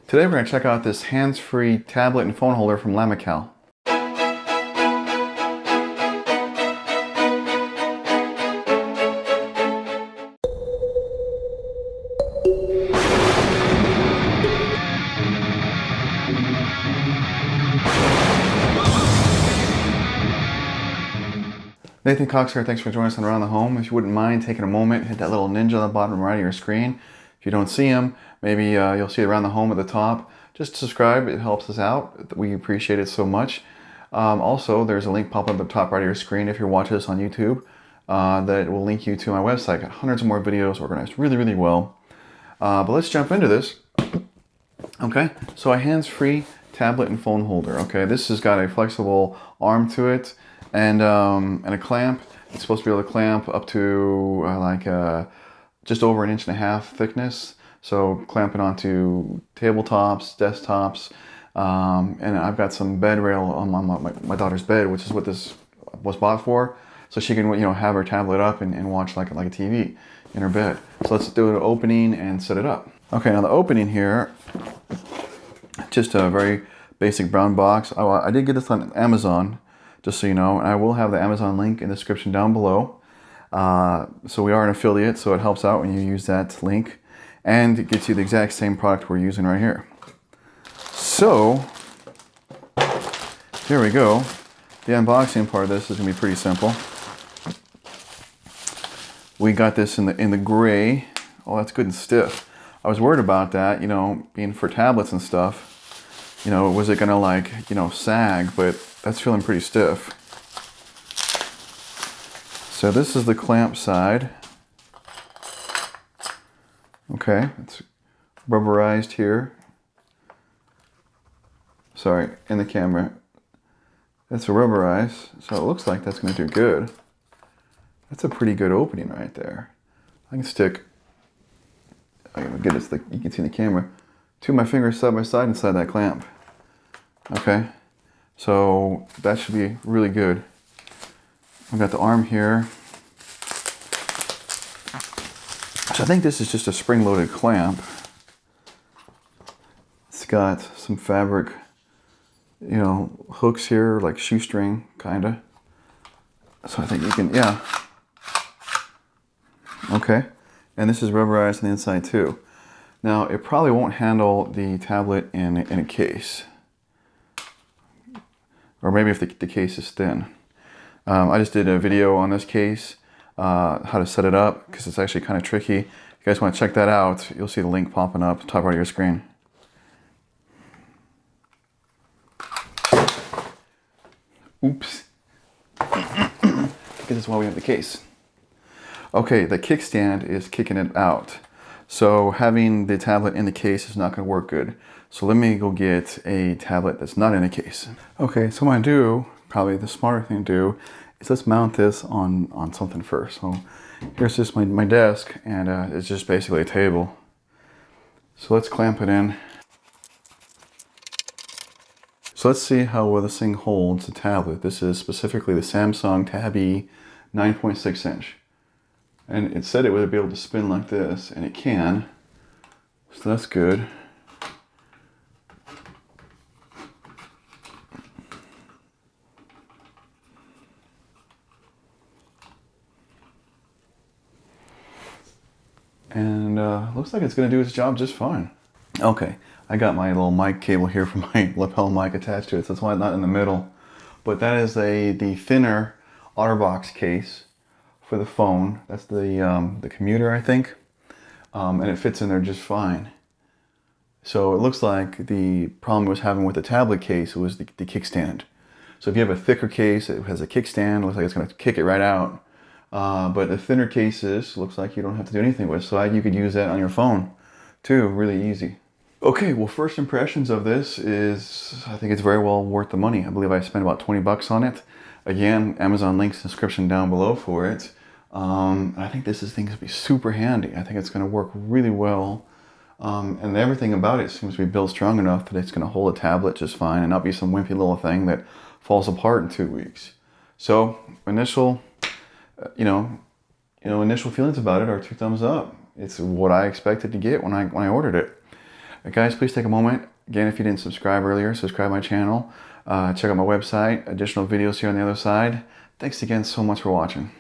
Today we're going to check out this hands-free tablet and phone holder from Lamicall. Nathan Cox here, thanks for joining us on Around the Home. If you wouldn't mind taking a moment, hit that little ninja on the bottom right of your screen. If you don't see him, maybe you'll see Around the Home at the top. Just subscribe, it helps us out. We appreciate it so much. Also, there's a link popping up at the top right of your screen if you're watching this on YouTube that will link you to my website. Got hundreds of more videos organized really, really well. But let's jump into this. Okay, so a hands-free tablet and phone holder. Okay, this has got a flexible arm to it and a clamp. It's supposed to be able to clamp up to just over 1.5 inches thickness. So clamping onto tabletops, desktops, and I've got some bed rail on my daughter's bed, which is what this was bought for. So she can have her tablet up and watch like a TV in her bed. So let's do an opening and set it up. Okay, now the opening here, just a very basic brown box. I did get this on Amazon, just so you know, and I will have the Amazon link in the description down below. So we are an affiliate, so it helps out when you use that link, and it gets you the exact same product we're using right here. So here we go. The unboxing part of this is gonna be pretty simple. We got this in the gray. Oh, that's good and stiff. I was worried about that, being for tablets and stuff. Was it gonna sag? But that's feeling pretty stiff. So this is the clamp side. Okay, it's rubberized here. Sorry, in the camera. That's rubberized, so it looks like that's gonna do good. That's a pretty good opening right there. I can stick, you can see in the camera, 2 of my fingers side by side inside that clamp. Okay, so that should be really good. I've got the arm here. So I think this is just a spring-loaded clamp. It's got some fabric, hooks here, like shoestring, kinda. So I think you can, yeah. Okay, and this is rubberized on the inside too. Now, it probably won't handle the tablet in a case. Or maybe if the case is thin. I just did a video on this case, how to set it up, because it's actually kind of tricky. If you guys want to check that out, you'll see the link popping up top right of your screen. Oops. This is why we have the case. Okay, the kickstand is kicking it out. So having the tablet in the case is not going to work good. So let me go get a tablet that's not in a case. Okay, so what I'm going to do, probably the smarter thing to do, is let's mount this on something first. So here's just my desk, and it's just basically a table. So let's clamp it in. So let's see how well this thing holds the tablet. This is specifically the Samsung Tab E 9.6 inch. And it said it would be able to spin like this, and it can. So that's good. And looks like it's going to do its job just fine. Okay, I got my little mic cable here for my lapel mic attached to it, so that's why it's not in the middle. But that is the thinner OtterBox case for the phone. That's the commuter, I think, and it fits in there just fine. So it looks like the problem it was having with the tablet case was the kickstand. So if you have a thicker case, it has a kickstand, it looks like it's going to kick it right out. But the thinner cases, looks like you don't have to do anything with, so you could use that on your phone too, really easy. Okay, well, first impressions of this is, I think it's very well worth the money. I believe I spent about 20 bucks on it. Again, Amazon links in the description down below for it. I think this thing's gonna be super handy. I think it's gonna work really well. And everything about it seems to be built strong enough that it's gonna hold a tablet just fine and not be some wimpy little thing that falls apart in 2 weeks. So, initial feelings about it are 2 thumbs up. It's what I expected to get when I ordered it. Guys, please take a moment. Again, if you didn't subscribe earlier, subscribe my channel. Check out my website, additional videos here on the other side. Thanks again so much for watching.